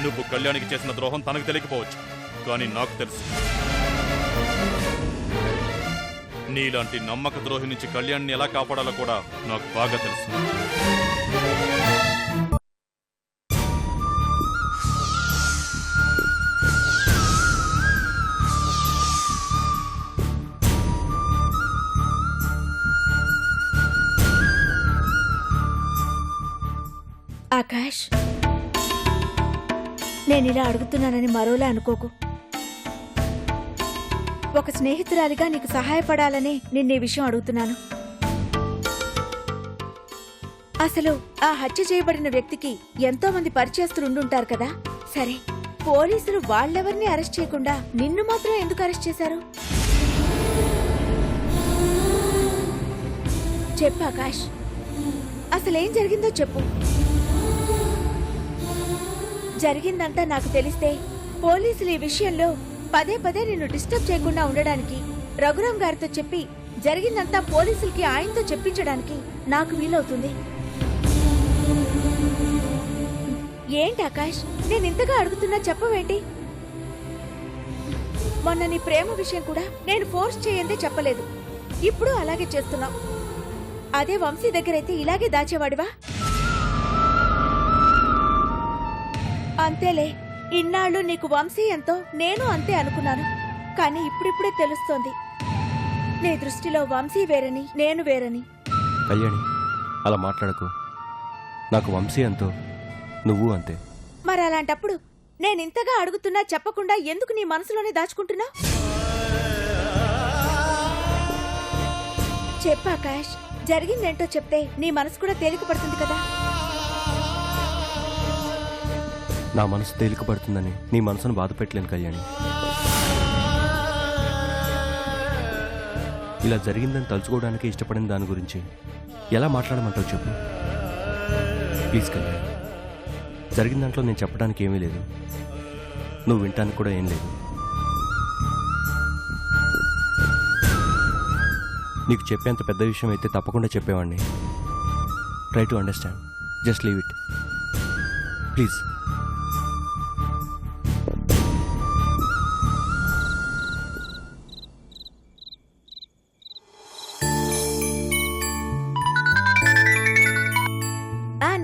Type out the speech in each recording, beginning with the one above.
నువ్వు కళ్యాణికి చేసిన ద్రోహం తనకు తెలియకపోవచ్చు, కానీ నాకు తెలుసు. నీలాంటి నమ్మక ద్రోహి నుంచి కళ్యాణ్ని ఎలా కాపాడాలో కూడా నాకు బాగా తెలుసు. ఆకాష్, నేనిలా అడుగుతున్నానని మరోలా అనుకోకు. ఒక స్నేహితురాలిగా నీకు సహాయపడాలనే నిన్నే విషయం అడుగుతున్నాను. అసలు ఆ హత్య చేయబడిన వ్యక్తికి ఎంతో మంది పరిచయస్తులు ఉండుంటారు కదా. సరే, పోలీసులు వాళ్ళెవరిని అరెస్ట్ చేయకుండా నిన్ను మాత్రం ఎందుకు అరెస్ట్ చేశారు? చెప్పు ఆకాష్, అసలేం జరిగిందో చెప్పు. జరిగిందంతా నాకు తెలిస్తే పోలీసులు ఈ విషయంలో పదే పదే నిన్ను డిస్టర్బ్ చేయకుండా ఉండడానికి రఘురాం గారితో చెప్పి జరిగిందంతా పోలీసులకి ఆయనతో చెప్పించడానికి నాకు వీలవుతుంది. ఏంటి ఆకాష్, నేను ఇంతగా అడుగుతున్నా చెప్పవేంటి? మొన్న నీ ప్రేమ విషయం కూడా నేను ఫోర్స్ చేయందే చెప్పలేదు, ఇప్పుడు అలాగే చేస్తున్నావు. అదే వంశీ దగ్గరైతే ఇలాగే దాచేవాడివా? అంతేలే, ఇన్నాళ్ళు నీకు వంశీ ఎంతో నేను అంతే అనుకున్నాను. కానీ ఇప్పుడిప్పుడే తెలుస్తోంది నీ దృష్టిలో వంశీ వేరని నేను వేరని. కళ్యాణి, అలా మాట్లాడకు. నాకు వంశీ అంతో నువ్వు అంతే. మరి అలాంటప్పుడు నేనింతగా అడుగుతున్నా చెప్పకుండా ఎందుకు నీ మనసులోనే దాచుకుంటున్నా? చెప్పాకాష్, జరిగిందేంటో చెప్తే నీ మనసు కూడా తేలిక పడుతుంది కదా. నా మనసు తేలిక పడుతుందని నీ మనసును బాధ పెట్టలేను కళ్యాణి. ఇలా జరిగిందని తలుచుకోవడానికి ఇష్టపడిన దాని గురించి ఎలా మాట్లాడమంటావు చెప్పు ప్లీజ్ కళ్యాణి. జరిగిన దాంట్లో నేను చెప్పడానికి ఏమీ లేదు, నువ్వు వినటానికి కూడా ఏం లేదు. నీకు చెప్పేంత పెద్ద విషయం అయితే తప్పకుండా చెప్పేవాడిని. Try to understand, just leave it please.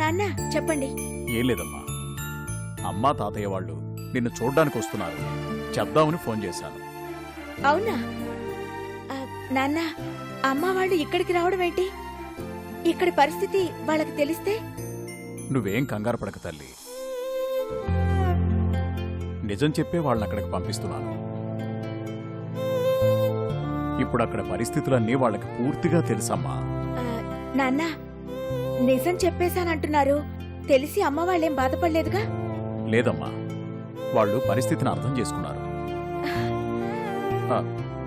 నాన్న చెప్పండి. ఏం లేదమ్మా, అమ్మా తాతయ్య వాళ్ళు నిన్ను చూడ్డానికి వస్తున్నారు, చెప్దామని ఫోన్ చేశాను. అవునా? నాన్న, అమ్మ వాళ్ళు ఇక్కడికి రావడం ఏంటి? ఇక్కడి పరిస్థితి వాళ్ళకి తెలిస్తే? నువ్వేం కంగారు పడక తల్లి, నిజం చెప్పే వాళ్ళని అక్కడికి పంపిస్తున్నాను. ఇప్పుడు అక్కడ పరిస్థితులన్నీ వాళ్ళకి పూర్తిగా తెలుసమ్మా. నాన్న, నిజం చెప్పేశానంటున్నారు, తెలిసి అమ్మ వాళ్ళేం బాధపడలేదుగా? లేదమ్మా, వాళ్ళు పరిస్థితిని అర్థం చేసుకున్నారు.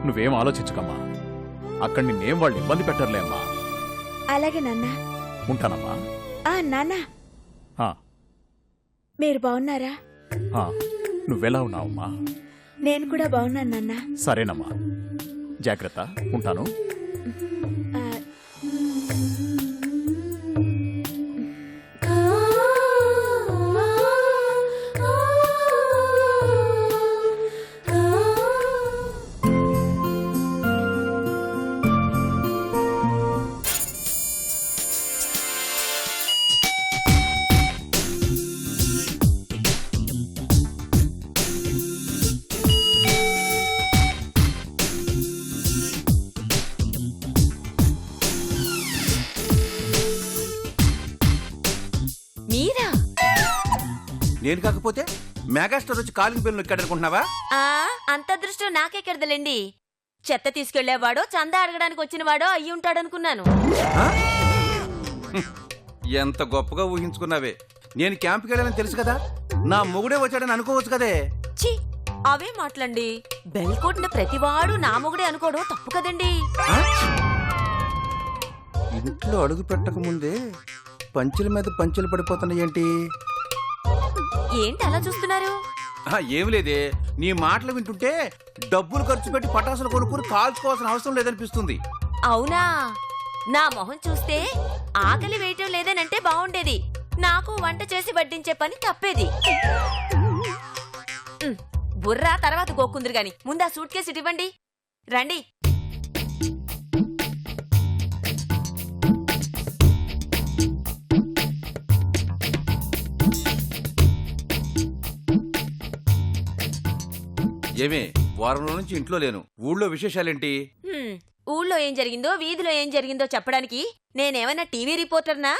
నువ్వేం ఆలోచించకమ్మా, అక్కడ నిన్నేం వాళ్ళు ఇబ్బంది పెట్టర్లే అమ్మా. అలాగే నాన్న. ఉంటానమ్మా. నాన్న, మీరు బాగున్నారా? నువ్వెలా ఉన్నావమ్మా? నేను కూడా బాగున్నాను నాన్న. సరేనమ్మా, జాగ్రత్త, ఉంటాను. నేను కాకపోతే మెగాస్టార్ వచ్చి కాలింగ్ బెల్ ఎక్కడనుకుంటున్నావా? అంత దృష్టం నాకెక్కడదలేండి. చెత్త తీసుకెళ్లేవాడో చందా అడగడానికి వచ్చినవాడో అయ్యి ఉంటాడనుకున్నాను. ఎంత గొప్పగా ఊహించుకున్నావే. నేను క్యాంప్కి వెళ్ళాలని తెలుసు కదా, నా మొగుడే వచ్చాడని అనుకోవచ్చు కదే. ఛీ, అవే మాటలండి. బెల్ కొట్టిన ప్రతివాడు నా మొగుడే అనుకోవడం తప్పు కదండి. ఇంట్లో అడుగు పెట్టక ముందే పంచుల మీద పంచులు పడిపోతున్నాయేంటి? ఏంటి అలా చూస్తున్నారు? ఏం లేదే, నీ మాటలు వింటుంటే డబ్బులు ఖర్చు పెట్టి పటాసులు కొనుక్కుని కాల్చుకోవాల్సిన అవసరం లేదనిపిస్తుంది. అవునా? నా మొహం చూస్తే ఆకలి వేయటం లేదనంటే బాగుండేది. నాకు వంట చేసి వడ్డించే పని తప్పేది. బుర్రా తర్వాత గోక్కుందరు గాని ముందా సూట్ కేసు ఇవ్వండి. రండి. ఏమే వారం రోజుల నుంచి ఇంట్లో లేను, ఊళ్ళో విశేషాలేంటి? ఊళ్ళో ఏం జరిగిందో వీధిలో ఏం జరిగిందో చెప్పడానికి నేనేమన్నా టీవీ రిపోర్టర్నా?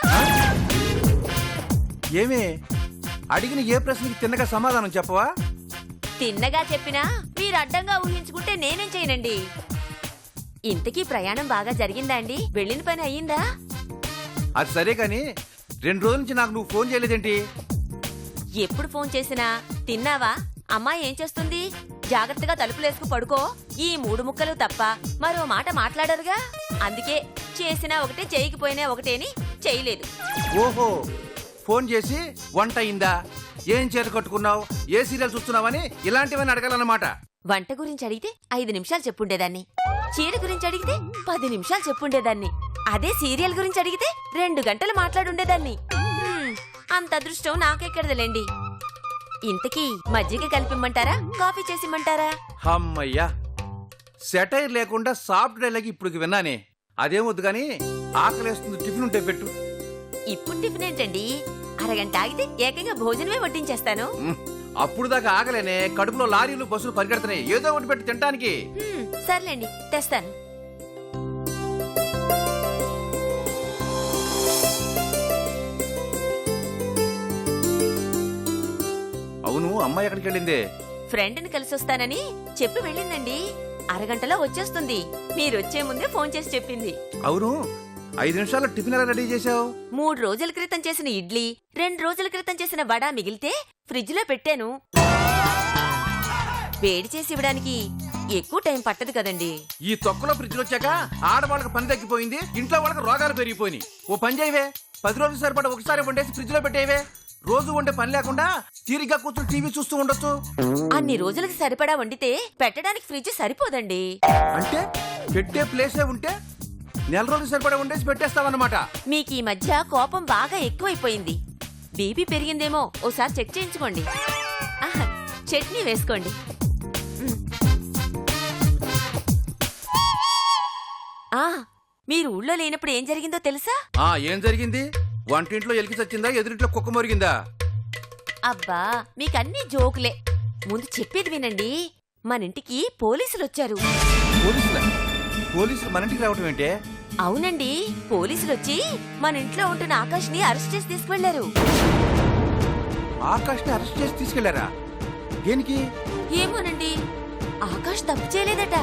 ఏమే అడిగిన ఏ ప్రశ్నకి తిన్నగా సమాధానం చెప్పవా? తిన్నగా చెప్పినా మీరు అడ్డంగా ఊహించుకుంటే నేనేం చేయనండి. ఇంతకీ ప్రయాణం బాగా జరిగిందా అండి? వెళ్ళిన పని అయ్యిందా? అది సరే కాని 2 రోజుల నుంచి నాకు నువ్వు ఫోన్ చేయలేదేంటి? ఎప్పుడు ఫోన్ చేసినా తిన్నావా, అమ్మాయి ఏం చేస్తుంది, జాగ్రత్తగా తలుపులేసుకు పడుకో, ఈ 3 ముక్కలు తప్ప మరో మాట మాట్లాడరుగా. అందుకే చేసినా ఒకటే చేయకపోయినా ఒకటే అని చేయలేదు. ఓహో, ఫోన్ చేసి వంట అయిందా, ఏం చీర కట్టుకున్నావు, ఏ సీరియల్ చూస్తున్నావని ఇలాంటివన్నీ అడగాలన్నమాట. వంట గురించి అడిగితే 5 నిమిషాలు చెప్పుండేదాన్ని, చీర గురించి అడిగితే 10 నిమిషాలు చెప్పుండేదాన్ని, అదే సీరియల్ గురించి అడిగితే 2 గంటలు మాట్లాడుండేదాన్ని. అంత అదృష్టం నాకెక్కడదలేండి. ఇంతకీ మజ్జిగ కలిపిమ్మంటారా, కాఫీ చేసిమ్మంటారా? అమ్మయ్యా, సెటైర్ లేకుండా సాఫ్ట్ డైలాగ్ ఇప్పుడు విన్నానే. అదేమొద్దు గాని ఆకలేస్తుంది, టిఫిన్ ఉంటే పెట్టు. ఇప్పుడు టిఫిన్ ఏంటండి, అరగంట ఆగితే ఏకంగా భోజనమే వడ్డించేస్తాను. అప్పుడు దాకా ఆగలేనే, కడుపులో లారీలు బస్సులు పరిగెడుతున్నాయి, ఏదో ఒకటి పెట్టి తినడానికి. సర్లేండి, తెస్తాను. అవును, అమ్మాయి ఎక్కడికి వెళ్ళిందే? ఫ్రెండ్ని కలిసొస్తానని చెప్పి వెళ్ళిందండి. అరగంటలో వచ్చేస్తుంది. మీరొచ్చే ముందే ఫోన్ చేసి చెప్పింది. అవును, 5 నిమిషాల్లో టిఫిన్ ఎలా రెడీ చేశావు? 3 రోజుల క్రితం చేసిన ఇడ్లీ, 2 రోజుల క్రితం చేసిన వడ మిగిలితే ఫ్రిడ్జ్ లో పెట్టాను. వేడి చేసి ఇవ్వడానికి ఎక్కువ టైం పట్టదు కదండి. ఈ తొక్కలో ఫ్రిడ్జ్ వచ్చాక ఆడవాళ్ళకి పని తగ్గిపోయింది, ఇంట్లో వాళ్ళకి రోగాలు పెరిగిపోయినాయి. ఓ పని చేయవే, 10 రోజులు సరిపడ ఒకసారి వండేసి ఫ్రిడ్జ్ లో పెట్టేవే. రోజు వండే పని లేకుండా తీరిగ్గా కూర్చొని టీవీ చూస్తూ ఉండొచ్చు. అన్ని రోజులకి సరిపడా వండితే పెట్టడానికి ఫ్రిడ్జ్ సరిపోదండి. అంటే పెట్టే ప్లేసే ఉంటే 4 రోజులు సరిపడా వండేసి పెట్టేస్తావన్నమాట. మీకు ఈ మధ్య కోపం బాగా ఎక్కువైపోయింది. బీపీ పెరిగిందేమో ఓసారి చెక్ చేయించుకోండి. ఆహా, చట్నీ వేసుకోండి. మీరు ఊళ్ళో లేనప్పుడు ఏం జరిగిందో తెలుసా? ఏం జరిగింది? వంటింట్లో ఎలికి చచ్చిందా, ఎదురింట్లో కుక్క మొరిగిందా? అబ్బా, మీకన్నీ జోకులే. ముందు చెప్పేది వినండి. మన ఇంటికి పోలీసులు వచ్చారు. పోలీసులు మన ఇంటికి రావటం ఏంటే? అవునండి, పోలీసులు వచ్చి మన ఇంట్లో ఉంటున్న ఆకాష్ని అరెస్ట్ చేసి తీసుకువెళ్లారు. ఆకాష్ని అరెస్ట్ చేసి తీసుకెళ్లారా? దేనికి? ఏమోనండి, ఆకాష్ తప్పు చేయలేదట.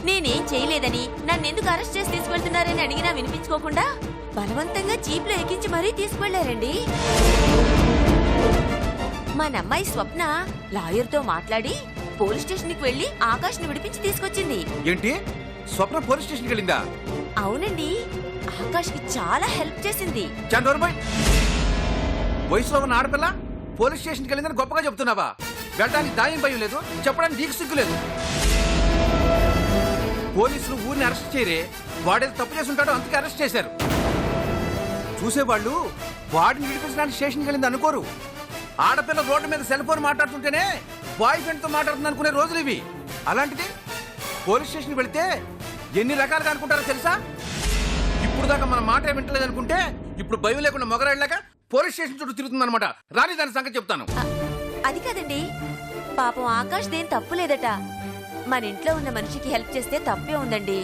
నేనేం చేయలేదని నన్నెందుకు అరెస్ట్ చేసి తీసుకెళ్తున్నారని అడిగినా వినిపించుకోకుండా బలవంతంగా జీప్లో ఎక్కించి మరీ తీసుకువెళ్లారండి. మన అమ్మాయి స్వప్న లాయర్తో మాట్లాడి పోలీస్ స్టేషన్కి వెళ్లి ఆకాష్ని విడిపించి తీసుకొచ్చింది. ఏంటి, స్వప్న పోలీస్ స్టేషన్కి వెళ్ళిందా? అవునండి, ఆకాష్కి చాలా హెల్ప్ చేసింది. చందోర్బాయ్, వయసులో ఉన్న ఆడపిల్ల పోలీస్ స్టేషన్కి వెళ్ళిందని గొప్పగా చెప్తున్నావా? వెళ్ళడానికి దాయం భయం లేదు, చెప్పడానికి నీకు సిగ్గు లేదు. పోలీసులు ఊరిని అరెస్ట్ చేయరే, వాడేది తప్పు చేసి ఉంటాడో అందుకే అరెస్ట్ చేశారు. చూసేవాళ్ళు వాడిని విడిపించడానికి స్టేషన్కి వెళ్ళింది అనుకోరు. ఆడపిల్ల రోడ్డు మీద సెల్ ఫోన్ మాట్లాడుతుంటేనే బాయ్ ఫ్రెండ్ తో మాట్లాడుతుంది అనుకునే రోజులు ఇవి. అలాంటిది పోలీస్ స్టేషన్కి వెళితే ఎన్ని రకాలుగా అనుకుంటారో తెలుసా? ఇప్పుడు దాకా మన మాట వింటలేదు అనుకుంటే ఇప్పుడు భయం లేకుండా మొగరాళ్ళగా పోలీస్ స్టేషన్ చుట్టూ తిరుగుతుంది అనమాట. రాని దాని సంగతి చెప్తాను. అది కాదండి, పాపం ఆకాష్ దేని తప్పు లేదట. మన ఇంట్లో ఉన్న మనిషికి హెల్ప్ చేస్తే తప్పే ఉందండి.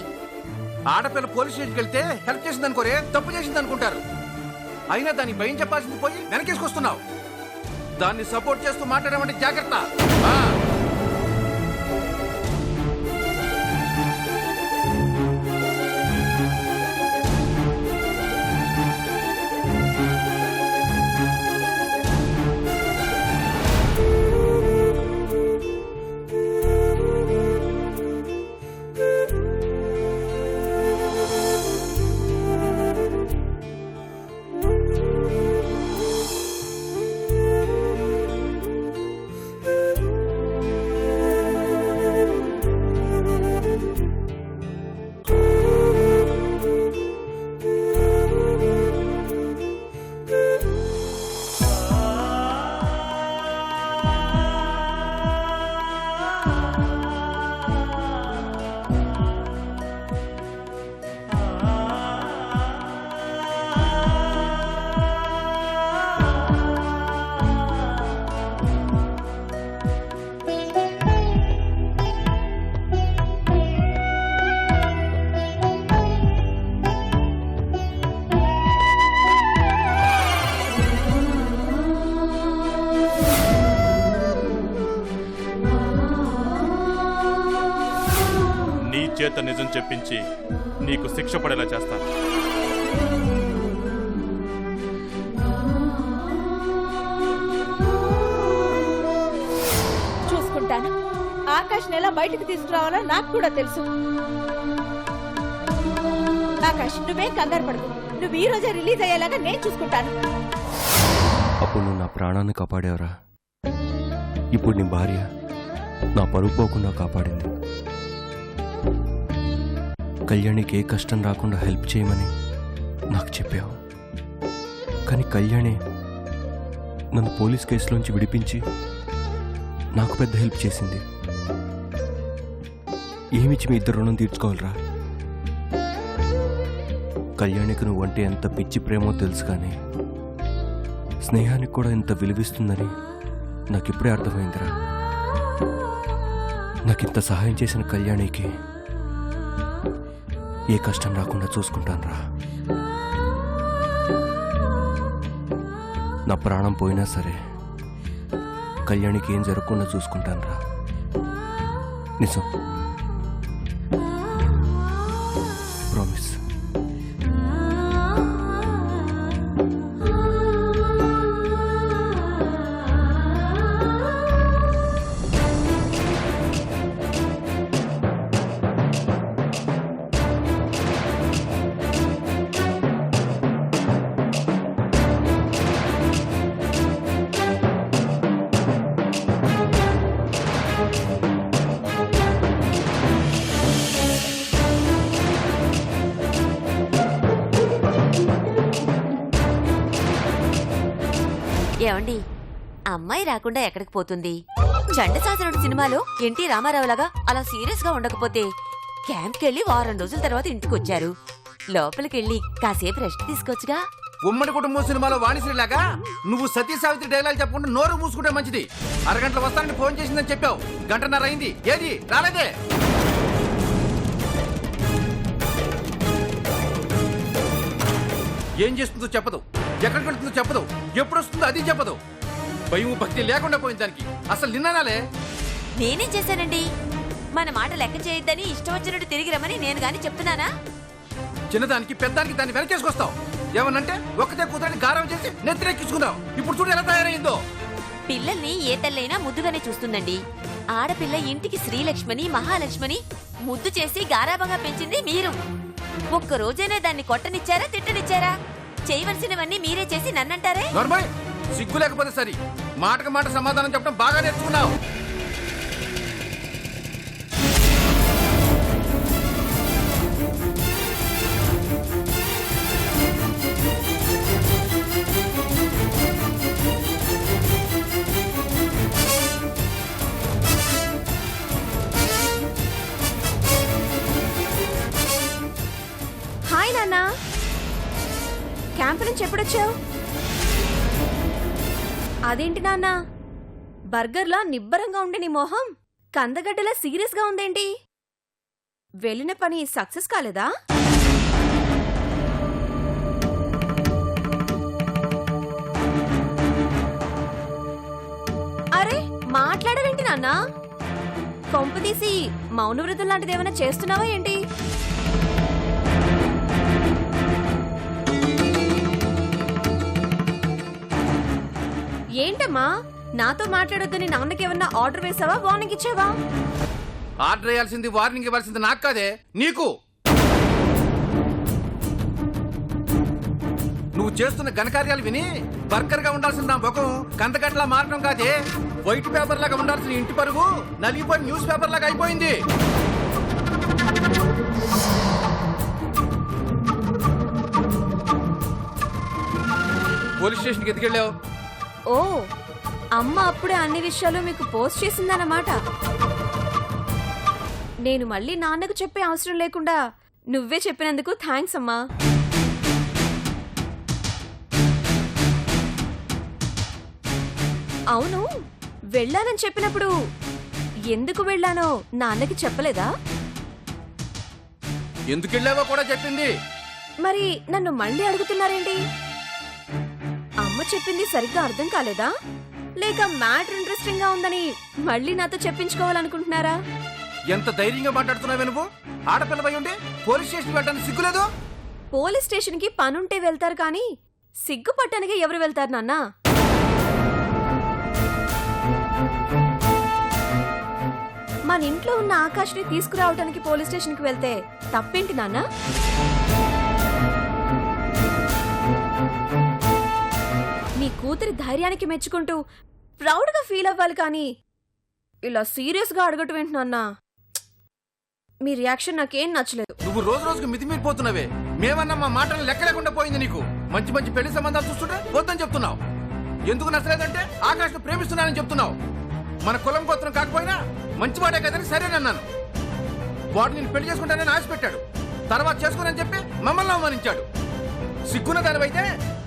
ఆడపిల్ల పోలీస్ స్టేషన్కి వెళ్తే హెల్ప్ చేసింది అనుకోరే, తప్పు చేసింది అనుకుంటారు. అయినా దాన్ని భయం చెప్పాల్సింది పోయి వెనకేసుకొస్తున్నావు. దాన్ని సపోర్ట్ చేస్తూ మాట్లాడమంటే జాగ్రత్త. చేత నిజం చెప్పించి నీకు శిక్ష పడేలా చేస్తాను. చూసుకుంటాను. ఆకాష్ని ఎలా బయటకు తీసుకురావాలో నాకు కూడా తెలుసు. ఆకాష్, నువ్వేం కంగారు పడకు. నువ్వు ఈ రోజే రిలీజ్ అయ్యేలాగా నేను చూసుకుంటాను. అప్పుడు నువ్వు నా ప్రాణాన్ని కాపాడేవరా. ఇప్పుడు నీ భార్య నా పరుగు పోకుండా కాపాడింది. కళ్యాణికి ఏ కష్టం రాకుండా హెల్ప్ చేయమని నాకు చెప్పావు. కానీ కళ్యాణి నన్ను పోలీస్ కేసులోంచి విడిపించి నాకు పెద్ద హెల్ప్ చేసింది. ఏమిచ్చి మీ ఇద్దరు రుణం తీర్చుకోవాలరా. కళ్యాణికి నువ్వంటే ఎంత పిచ్చి ప్రేమో తెలుసు, కానీ స్నేహానికి కూడా ఇంత విలువిస్తుందని నాకిప్పుడే అర్థమైందిరా. నాకింత సహాయం చేసిన కళ్యాణికి ఏ కష్టం రాకుండా చూసుకుంటానురా. నా ప్రాణం పోయినా సరే కళ్యాణికి ఏం జరగకుండా చూసుకుంటానురా. నిజం, ప్రామిస్. ఏమండి, అమ్మాయి రాకుండా ఎక్కడికి పోతుంది? చండశాసనుడు సినిమాలో ఎన్టీ రామారావులాగా అలా సీరియస్ గా ఉండకపోతే క్యాంప్కెళ్ళి వారం రోజుల తర్వాత ఇంటికొచ్చారు. లోపలికెళ్ళి కాసేపు రెస్ట్ తీసుకోవచ్చుగా. ఉమ్మడి కుటుంబం సినిమాలో వాణిశ్రీలాగా నువ్వు సతీ సావిత్రి డైలాగ్ చెప్పకుండా నోరు మూసుకుంటే మంచిది. అరగంటలో వస్తానని ఫోన్ చేసిందని చెప్పావు. గంటన్నర అయింది, ఏది రాలేదే? ఏం చేస్తుందో చెప్పదు, ఎక్కడికి వెళ్తుందో చెప్పదు, ఎప్పుడు వస్తుందో అది చెప్పదు. భయం భక్తి లేకుండా పోయింది దానికి. అసలు నిన్ననాలే. నేనేం చేశానండి? మన మాట లెక్క చేయొద్దని ఇష్టం వచ్చినట్టు తిరిగి రమ్మని నేను గాని చెప్తున్నానా? చిన్నదానికి పెద్దానికి దాన్ని వెనకేసుకొస్తావు. ఏమనంటే ఒక్కతే కూతురని గారం చేసి నెత్తిరెక్కించుకున్నావు. ఇప్పుడు చూడు ఎలా తయారైందో. పిల్లల్ని ఏ తల్లైనా ముద్దుగానే చూస్తుందండి. ఆడపిల్ల ఇంటికి శ్రీలక్ష్మణి మహాలక్ష్మణి ముద్దు చేసి గారాబంగా పెంచింది మీరు. ఒక్క రోజైనా దాన్ని కొట్టనిచ్చారా, తిట్టనిచ్చారా? చేయవలసినవన్నీ మీరే చేసి నన్నంటారే. నర్మయ్, సిగ్గు లేకపోతే సరి. మాటకు మాట సమాధానం చెప్పడం బాగా నేర్చుకున్నావు. హాయ్ నాన్న, క్యాంప్ నుంచి ఎప్పుడొచ్చావు? అదేంటి నాన్న, బర్గర్లా నిబ్బరంగా ఉండే నీ మొహం కందగడ్డలా సీరియస్ గా ఉందేంటి? వెళ్ళిన పని సక్సెస్ కాలేదా? అరే మాట్లాడవేంటి నాన్న? కొంపదీసి మౌనవ్రతం లాంటిది ఏమైనా చేస్తున్నావా ఏంటి? ఏంటమ్మా, నాతో మాట్లాడొద్దని నాన్నకేమన్నా ఆర్డర్ వేసావా, వార్నింగ్ ఇచ్చావా? ఆర్డర్ వేయాల్సింది, వార్నింగ్ ఇవ్వాల్సింది నాకు కాదే, నీకు. నువ్వు చేస్తున్న ఘనకార్యాలు విని బర్గర్ గా ఉండాల్సిన నా ముఖం కందగట్లా మారడం కాదే. వైట్ పేపర్ లాగా ఉండాల్సిన ఇంటి పరుగు నలిగిపోయిన న్యూస్ పేపర్ లాగా అయిపోయింది. పోలీస్ స్టేషన్కి ఎదికెళ్ళావు. ఓ, అమ్మ అప్పుడే అన్ని విషయాలు మీకు పోస్ట్ చేసిందన్నమాట. నేను మళ్ళీ నాన్నకు చెప్పే అవసరం లేకుండా నువ్వే చెప్పినందుకు థ్యాంక్స్ అమ్మా. అవును, వెళ్ళానని చెప్పినప్పుడు ఎందుకు వెళ్ళానో నాన్నకి చెప్పలేదా? ఎందుకు వెళ్ళావో కూడా చెప్పింది. మరి నన్ను మళ్ళీ అడుగుతున్నారేంటి? అమ్మ చెప్పింది సరిగ్గా అర్థం కాలేదా, లేక మ్యాటర్ ఇంట్రెస్టింగ్ గా ఉందని మళ్ళీ నాతో చెప్పించుకోవాలనుకుంటున్నారా? ఎంత ధైర్యంగా మాట్లాడుతున్నావే నువ్వు. ఆడపిల్ల పోయి ఉండి పోలీస్ స్టేషన్ వెళ్ళడానికి సిగ్గులేదు? పోలీస్ స్టేషన్ కి పనుంటే వెళ్తారు కానీ సిగ్గుపట్టడానికి ఎవరు వెళ్తారు నాన్న? మన ఇంట్లో ఉన్న ఆకాష్ని తీసుకురావడానికి పోలీస్ స్టేషన్ కి వెళ్తే తప్పేంటి నాన్న? నీ కూతురి ధైర్యానికి మెచ్చుకుంటూ ప్రౌడ్ గా ఫీల్ అవ్వాలి కానీ ఇలా సీరియస్ గా అడగటం ఏంటి నాన్న? మీ రియాక్షన్ నాకేం నచ్చలేదు. నువ్వు రోజు రోజుకు మితిమీరిపోతున్నావే. మేమన్నా మా మాటలు లెక్క లేకుండా పోయింది నీకు. మంచి మంచి పెళ్లి సంబంధాలు చూస్తుంటే వద్దని చెప్తున్నావు. ఎందుకు నచ్చలేదంటే ఆకాష్ను ప్రేమిస్తున్నానని చెప్తున్నావు. మన కులం గోత్రం కాకపోయినా మంచివాడే కదని సరేనన్నాను. వాడు నేను పెళ్లి చేసుకుంటానని ఆశ పెట్టాడు. తర్వాత చేసుకోనని చెప్పి మమ్మల్ని అవమానించాడు. సిగ్గున్న దానివైతే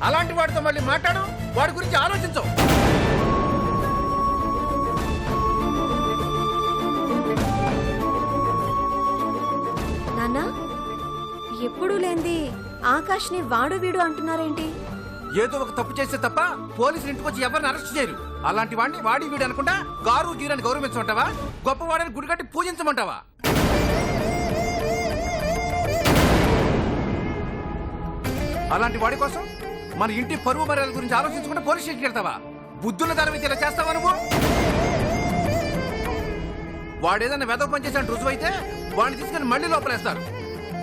అలాంటి వాడితో మళ్ళీ మాట్లాడు, వాడి గురించి ఆలోచించవు. నాన్నా, ఎప్పుడూ లేంది ఆకాష్ని వాడు వీడు అంటున్నారేంటి? ఏదో ఒక తప్పు చేస్తే తప్ప పోలీసులు ఇంటికి వచ్చి ఎవరిని అరెస్ట్ చేయరు. అలాంటి వాడిని వాడి వీడు అనుకుంటా గారు గీరని గౌరవించమంటావా? గొప్పవాడని గుడి కట్టి పూజించమంటావా? అలాంటి వాడి కోసం మన ఇంటి పరువు మర్యాదల గురించి ఆలోచించుకుంటే పోలీస్ స్టేషన్కి వెళ్తావా? బుద్ధున్న దాని మీద ఇలా చేస్తావా నువ్వు? వాడేదన్నా వెదవ పని చేశాను రుజువైతే వాడిని తీసుకుని మళ్ళీ లోపలేస్తారు.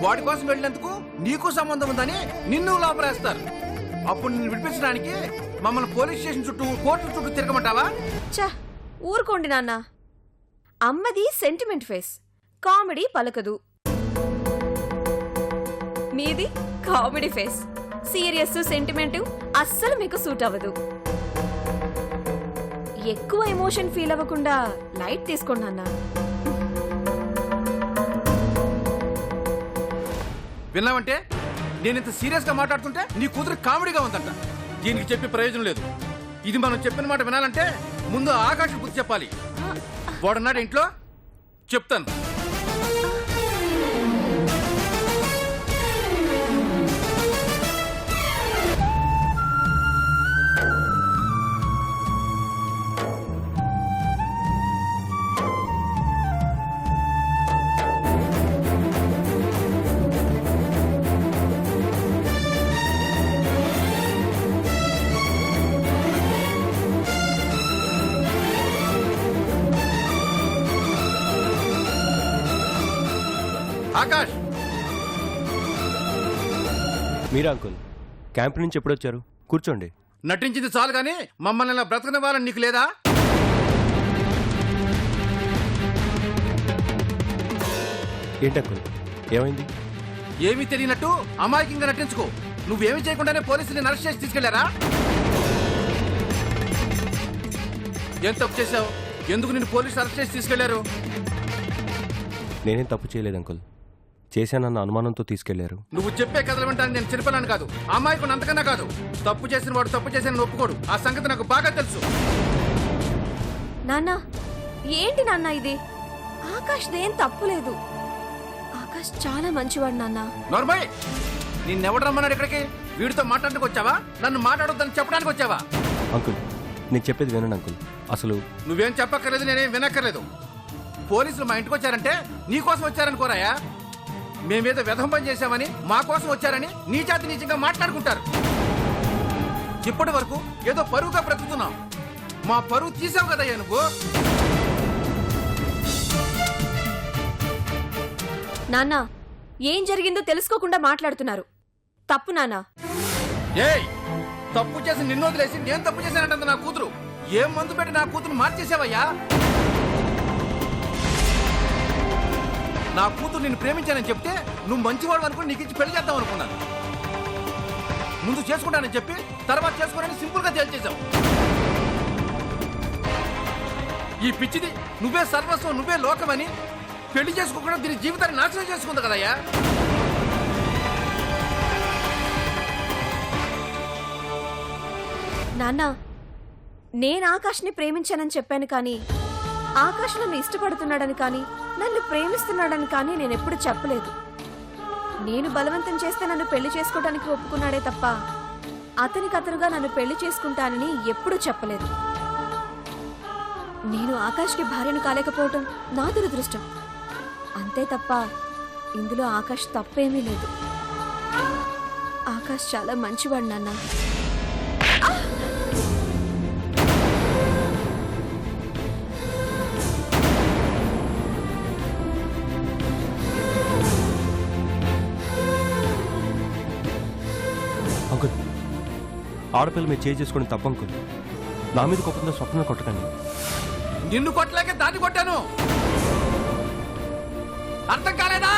వాడి కోసం వెళ్ళినందుకు నీకు సంబంధం ఉందని నిన్ను లోపలేస్తారు. అప్పుడు నిన్ను విడిపించడానికి మమ్మల్ని పోలీస్ స్టేషన్ చుట్టూ కోర్టు చుట్టూ తిరగమంటావా? చా, ఊరుకోండి నాన్న. అమ్మది సెంటిమెంట్ ఫేస్, కామెడీ పలకదు. మీది కామెడీ ఫేస్, సీరియస్ సెంటిమెంట్ అస్సలు మీకు సూట్ అవ్వదు. ఎక్కువ ఎమోషన్ ఫీల్ అవ్వకుండా లైట్ తీసుకోండి నాన్న. విన్నావంటే నేను ఇంత సీరియస్ గా మాట్లాడుతుంటే నీ కూతురు కామెడీగా ఉందంట. దీనికి చెప్పి ప్రయోజనం లేదు. ఇది మనం చెప్పిన మాట వినాలంటే ముందు ఆకాశ బుద్ధి చెప్పాలి. వాడున్నాడు ఇంట్లో, చెప్తాను. ఆకాష్, మీరా అంకుల్? క్యాంప్ నుంచి ఎప్పుడొచ్చారు? కూర్చోండి. నటించింది చాలు గాని మమ్మల్ని ఇలా బ్రతకనివ్వాలని నీకు లేదా? ఏంటి అంకుల్, ఏమైంది? ఏమీ తెలియనట్టు అమాయకంగా నటించుకో. నువ్వేమీ చేయకుండానే పోలీసుని అరెస్ట్ చేసి తీసుకెళ్లారా? ఏం తప్పు చేశావు? ఎందుకు నిన్ను పోలీసులు అరెస్ట్ చేసి తీసుకెళ్లారు? నేనేం తప్పు చేయలేదు అంకుల్. చేశానన్న అనుమానంతో తీసుకెళ్లారు. నువ్వు చెప్పే కథలు వింటాను. నేను చిన్నపిల్లని కాదు, అమాయకుని అంతకన్నా కాదు. తప్పు చేసిన వాడు తప్పు చేసిన ఒప్పుకోడు. ఆ సంగతి నాకు బాగా తెలుసు. నాన్న, ఏంటి నాన్న ఇది? ఆకాష్ దేం తప్పులేదు. ఆకాష్ చాలా మంచివాడు నాన్న. నోర్మయ్, నిన్నెవడు రమ్మన్నాడు ఇక్కడికి? వీడితో మాట్లాడడానికి వచ్చావా? నన్ను మాట్లాడొద్దని చెప్పడానికి వచ్చావా? అంకుల్, నేను చెప్పేది వినండి అంకుల్. అసలు నువ్వేం చెప్పక్కర్లేదు, నేనేం వినక్కర్లేదు. పోలీసులు మా ఇంటికి వచ్చారంటే నీ కోసం వచ్చారని కోరాయా? మేమేదో వ్యధం పని చేశామని మా కోసం వచ్చారని నీచాతి నీచంగా మాట్లాడుకుంటారు. ఇప్పటి వరకు ఏదో పరువుగా బ్రతుకుతున్నాం. మా పరువు తీసావు కదయ్యా నువ్వు. నాన్న, ఏం జరిగిందో తెలుసుకోకుండా మాట్లాడుతున్నారు. తప్పు నాన్న. ఏయ్, తప్పు చేసి నిన్ను వదిలేసి నేను తప్పు చేశానంటుంది నా కూతురు. ఏం మందు పెట్టి నా కూతురు మార్చేసావయ్యా? నా కూతురు నిన్ను ప్రేమించానని చెప్తే నువ్వు మంచివాడు అనుకుని నీకు ఇచ్చి పెళ్లి చేద్దాం అనుకున్నాను. ముందు చేసుకుంటానని చెప్పి తర్వాత చేసుకోనని సింపుల్ గా తేల్చేశావు. ఈ పిచ్చిది నువ్వే సర్వస్వం, నువ్వే లోకమని పెళ్లి చేసుకోకుండా దీని జీవితాన్ని నాశనం చేసుకుంది కదయ్యా. నాన్న, నేను ఆకాష్ని ప్రేమించానని చెప్పాను కానీ ఆకాష్ నన్ను ఇష్టపడుతున్నాడని కానీ నన్ను ప్రేమిస్తున్నాడని కానీ నేనెప్పుడు చెప్పలేదు. నేను బలవంతం చేస్తే నన్ను పెళ్లి చేసుకోవడానికి ఒప్పుకున్నాడే తప్ప అతనికి అతనుగా నన్ను పెళ్లి చేసుకుంటానని ఎప్పుడూ చెప్పలేదు. నేను ఆకాష్కి భార్యను కాలేకపోవటం నా దురదృష్టం అంతే తప్ప ఇందులో ఆకాష్ తప్పేమీ లేదు. ఆకాష్ చాలా మంచివాడు నాన్న. అంకుల్, ఆడపిల్ల మీరు చేసుకోవడం తప్ప అంకుల్. నా మీద కోపంతో స్వప్నం కొట్టకండి. నిన్ను కొట్టలేక దాన్ని కొట్టాను. అర్థం కాలేదా?